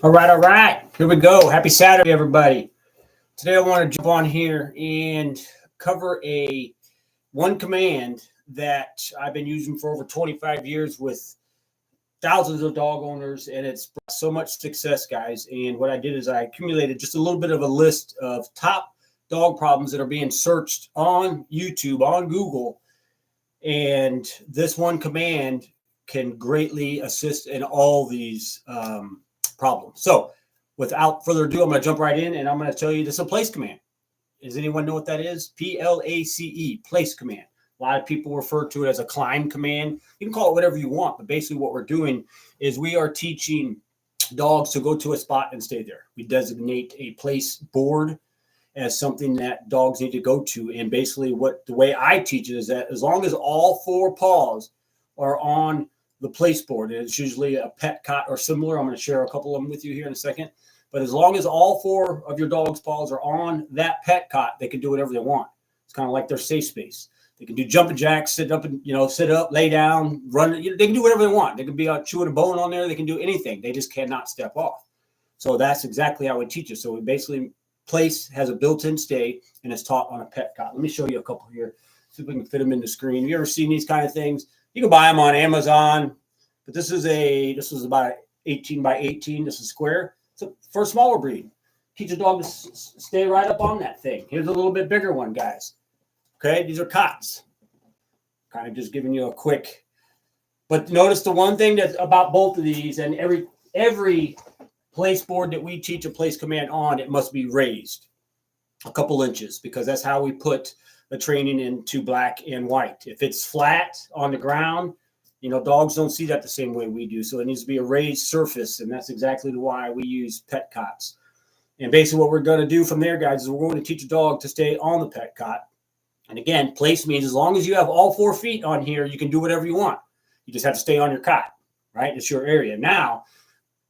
All right. Here we go. Happy Saturday, everybody. Today I want to jump on here and cover a one command that I've been using for over 25 years with thousands of dog owners, and it's brought so much success, guys. And what I did is I accumulated just a little bit of a list of top dog problems that are being searched on YouTube, on Google, and this one command can greatly assist in all these problems. So, without further ado, I'm going to jump right in and I'm going to tell you this is a place command. Does anyone know what that is? PLACE, place command. A lot of people refer to it as a climb command. You can call it whatever you want, but basically what we're doing is we are teaching dogs to go to a spot and stay there. We designate a place board as something that dogs need to go to. And basically what the way I teach it is that as long as all four paws are on the place board, and it's usually a pet cot or similar. I'm going to share a couple of them with you here in a second. But as long as all four of your dog's paws are on that pet cot, they can do whatever they want. It's kind of like their safe space. They can do jumping jacks, sit up, sit up, lay down, run. They can do whatever they want. They can be out chewing a bone on there. They can do anything. They just cannot step off. So that's exactly how we teach it. So we basically place has a built-in stay and it's taught on a pet cot. Let me show you a couple here. See if we can fit them in the screen. Have you ever seen these kind of things? You can buy them on Amazon, but this is about 18 by 18. This is square. So for a smaller breed, teach a dog to stay right up on that thing. Here's a little bit bigger one, guys. Okay, these are cots. Kind of just giving you a quick. But notice the one thing that's about both of these, and every place board that we teach a place command on, it must be raised a couple inches because that's how we put the training into black and white. If it's flat on the ground, dogs don't see that the same way we do. So it needs to be a raised surface. And that's exactly why we use pet cots. And basically what we're going to do from there, guys, is we're going to teach a dog to stay on the pet cot. And again, place means as long as you have all 4 feet on here, you can do whatever you want. You just have to stay on your cot, right? It's your area. Now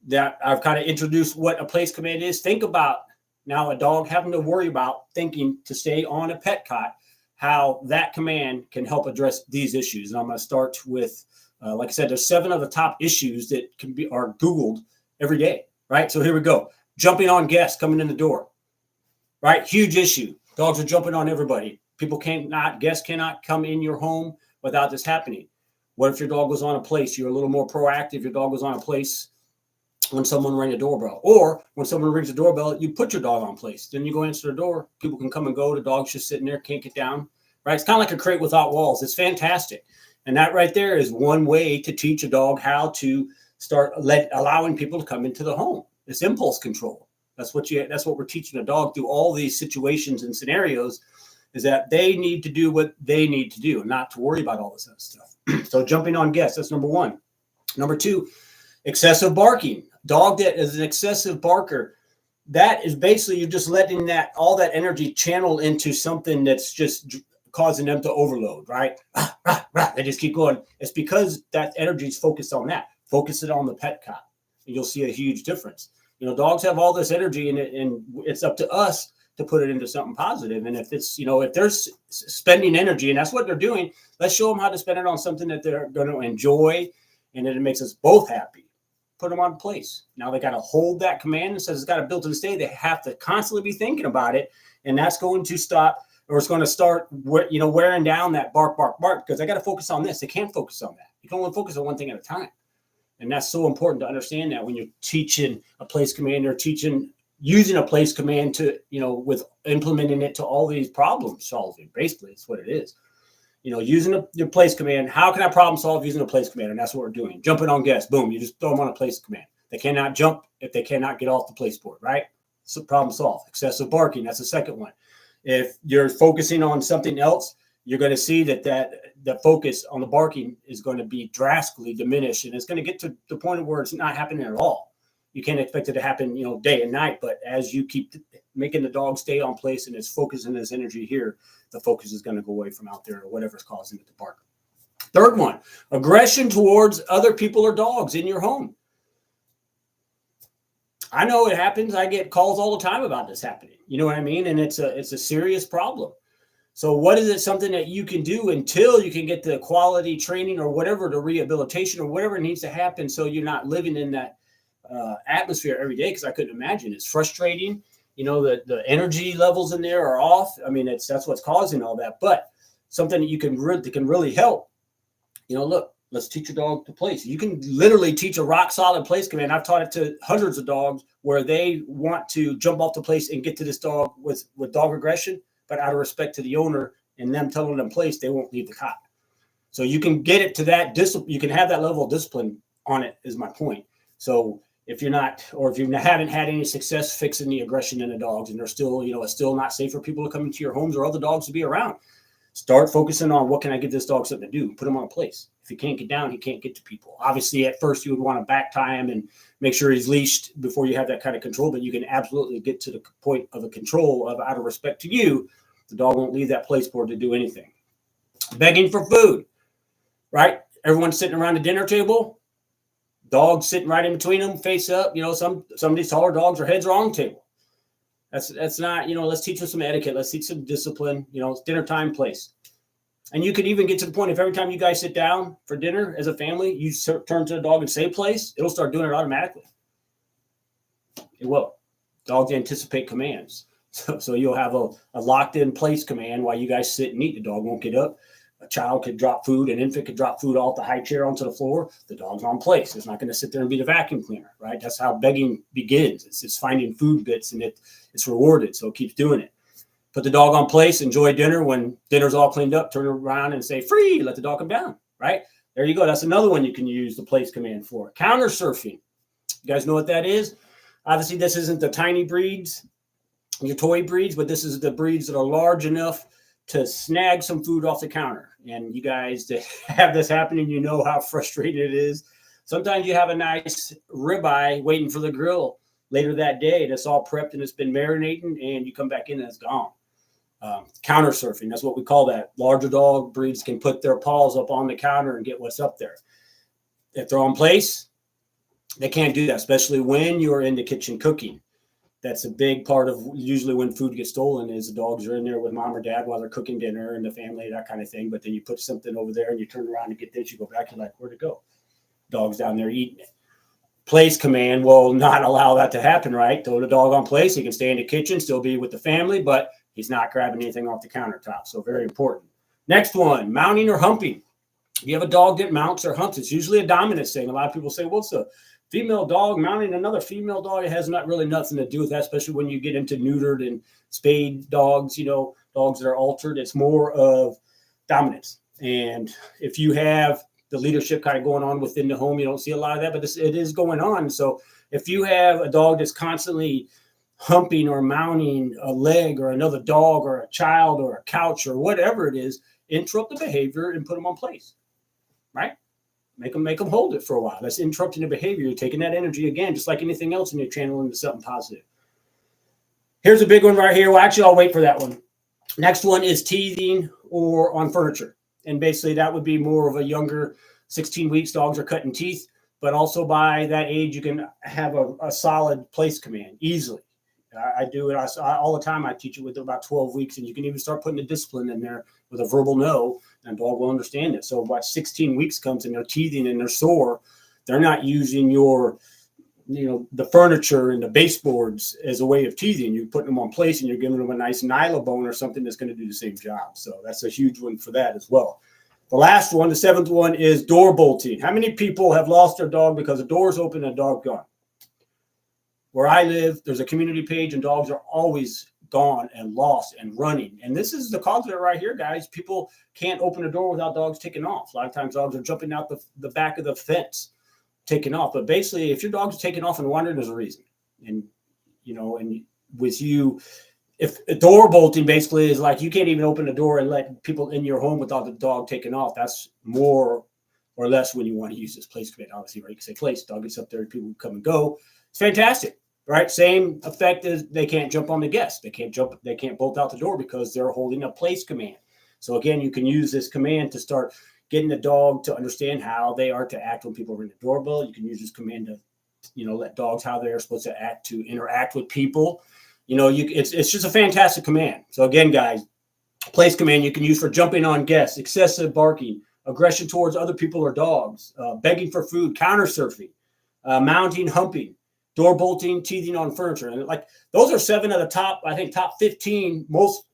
that I've kind of introduced what a place command is, think about now a dog having to worry about thinking to stay on a pet cot, how that command can help address these issues. And I'm going to start with, like I said, there's 7 of the top issues that are Googled every day, right? So here we go. Jumping on guests coming in the door, right? Huge issue. Dogs are jumping on everybody. Guests cannot come in your home without this happening. What if your dog was on a place? You're a little more proactive. Your dog was on a place when someone rang a doorbell, or when someone rings a doorbell, you put your dog on place. Then you go answer the door. People can come and go. The dog's just sitting there, can't get down, right? It's kind of like a crate without walls. It's fantastic. And that right there is one way to teach a dog how to start allowing people to come into the home. It's impulse control. That's what we're teaching a dog through all these situations and scenarios, is that they need to do what they need to do, not to worry about all this other stuff. So jumping on guests, that's number 1. Number 2, excessive barking. Dog that is an excessive barker, that is basically you're just letting all that energy channel into something that's just causing them to overload, right? They just keep going. It's because that energy is focused on that. Focus it on the pet cot, and you'll see a huge difference. Dogs have all this energy in it, and it's up to us to put it into something positive. And if if they're spending energy, and that's what they're doing, let's show them how to spend it on something that they're going to enjoy, and that it makes us both happy. Put them on place. Now they got to hold that command and says it's got a built-in stay. They have to constantly be thinking about it, and that's going to stop, or it's going to start, wearing down that bark, because they got to focus on this. They can't focus on that. You can only focus on one thing at a time, and that's so important to understand that when you're teaching a place command or using a place command to, with implementing it to all these problem solving. Basically, it's what it is. Using your place command. How can I problem solve using a place command? And that's what we're doing. Jumping on guests. Boom. You just throw them on a place command. They cannot jump if they cannot get off the place board, right? So problem solved. Excessive barking. That's the second one. If you're focusing on something else, you're going to see that the focus on the barking is going to be drastically diminished. And it's going to get to the point where it's not happening at all. You can't expect it to happen, day and night. But as you keep making the dog stay on place and it's focusing his energy here, the focus is going to go away from out there or whatever's causing it to bark. Third one, aggression towards other people or dogs in your home. I know it happens. I get calls all the time about this happening. You know what I mean? And it's a serious problem. So what is it, something that you can do until you can get the quality training or whatever, the rehabilitation or whatever needs to happen, so you're not living in that atmosphere every day because I couldn't imagine. It's frustrating. You know, the energy levels in there are off. I mean, that's what's causing all that. But something that can really help. You know, look, let's teach your dog to place. You can literally teach a rock solid place command. I've taught it to hundreds of dogs where they want to jump off the place and get to this dog with dog aggression, but out of respect to the owner and them telling them place, they won't leave the cot. So you can get it to that discipline. You can have that level of discipline on it, is my point. So if you're not, or if you haven't had any success fixing the aggression in the dogs and they're still, you know, it's still not safe for people to come into your homes or other dogs to be around, start focusing on what can I give this dog something to do? Put him on a place. If he can't get down, he can't get to people. Obviously, at first, you would want to back tie him and make sure he's leashed before you have that kind of control. But you can absolutely get to the point of a control of out of respect to you. The dog won't leave that place board to do anything. Begging for food, right? Everyone's sitting around the dinner table. Dogs sitting right in between them, face up. You know, some of these taller dogs, their heads are on the table. That's not, you know, let's teach them some etiquette. Let's teach some discipline. You know, it's dinner time place. And you could even get to the point if every time you guys sit down for dinner as a family, you turn to the dog and say place, it'll start doing it automatically. It will. Dogs anticipate commands. So you'll have a locked in place command while you guys sit and eat. The dog won't get up. A child could drop food, an infant could drop food off the high chair onto the floor. The dog's on place. It's not going to sit there and be the vacuum cleaner, right? That's how begging begins. It's finding food bits and it's rewarded. So it keeps doing it. Put the dog on place, enjoy dinner. When dinner's all cleaned up, turn around and say free, let the dog come down, right? There you go. That's another one you can use the place command for. Counter surfing. You guys know what that is? Obviously, this isn't the tiny breeds, your toy breeds, but this is the breeds that are large enough to snag some food off the counter. And you guys that have this happening, you know how frustrating it is. Sometimes you have a nice ribeye waiting for the grill later that day, and it's all prepped and it's been marinating, and you come back in and it's gone. Counter surfing, that's what we call that. Larger dog breeds can put their paws up on the counter and get what's up there. If they're on place, they can't do that, especially when you're in the kitchen cooking. That's a big part of usually when food gets stolen is the dogs are in there with mom or dad while they're cooking dinner and the family, that kind of thing. But then you put something over there and you turn around and get this, you go back, you're like, where'd it go? Dog's down there eating it. Place command will not allow that to happen, right? Throw the dog on place. He can stay in the kitchen, still be with the family, but he's not grabbing anything off the countertop. So very important. Next one, mounting or humping. If you have a dog that mounts or humps, it's usually a dominance thing. A lot of people say, well, it's a female dog mounting another female dog. It has nothing to do with that, especially when you get into neutered and spayed dogs, you know, dogs that are altered. It's more of dominance. And if you have the leadership kind of going on within the home, you don't see a lot of that, but it is going on. So if you have a dog that's constantly humping or mounting a leg or another dog or a child or a couch or whatever it is, interrupt the behavior and put them on place, right? Make them hold it for a while. That's interrupting the behavior. You're taking that energy again, just like anything else, and you're channeling into something positive. Here's a big one right here. Well, actually, I'll wait for that one. Next one is teething or on furniture. And basically, that would be more of a younger 16 weeks. Dogs are cutting teeth. But also by that age, you can have a solid place command easily. I do it all the time. I teach it with about 12 weeks, and you can even start putting the discipline in there with a verbal no, and dog will understand it. So about 16 weeks comes and they're teething and they're sore. They're not using the furniture and the baseboards as a way of teething. You're putting them on place and you're giving them a nice nylabone or something that's going to do the same job. So that's a huge one for that as well. The last one, the seventh one, is door bolting. How many people have lost their dog because the door's open and a dog gone? Where I live, there's a community page and dogs are always gone and lost and running. And this is the cause of it right here, guys. People can't open a door without dogs taking off. A lot of times dogs are jumping out the back of the fence, taking off. But basically, if your dog's taking off and wandering, there's a reason. And, and with you, if a door bolting basically is like you can't even open the door and let people in your home without the dog taking off. That's more or less when you want to use this place command. Obviously, right? You can say place, dog gets up there, people come and go. It's fantastic. Right, same effect as they can't jump on the guest. They can't bolt out the door because they're holding a place command. So again, you can use this command to start getting the dog to understand how they are to act when people ring the doorbell. You can use this command to, let dogs how they're supposed to act to interact with people. It's just a fantastic command. So again, guys, place command you can use for jumping on guests, excessive barking, aggression towards other people or dogs, begging for food, counter surfing, mounting, humping. door bolting, teething on furniture. And like those are 7 of the top, I think, top 15 most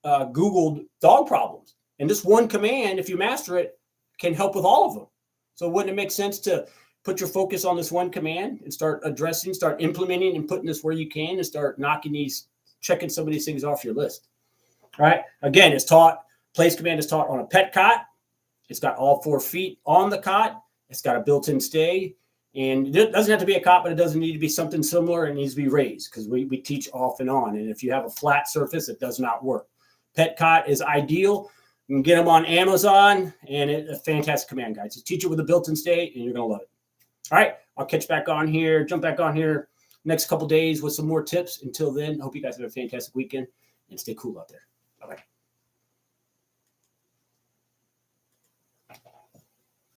Googled dog problems. And this one command, if you master it, can help with all of them. So wouldn't it make sense to put your focus on this one command and start addressing, start implementing and putting this where you can and start checking some of these things off your list. All right. Again, it's taught, place command is taught on a pet cot. It's got all 4 feet on the cot. It's got a built-in stay. And it doesn't have to be a cot, but it doesn't need to be something similar. It needs to be raised because we teach off and on. And if you have a flat surface, it does not work. Pet cot is ideal. You can get them on Amazon, and it's a fantastic command guide. So teach it with a built-in stay, and you're going to love it. All right, I'll jump back on here next couple days with some more tips. Until then, hope you guys have a fantastic weekend, and stay cool out there. Bye-bye.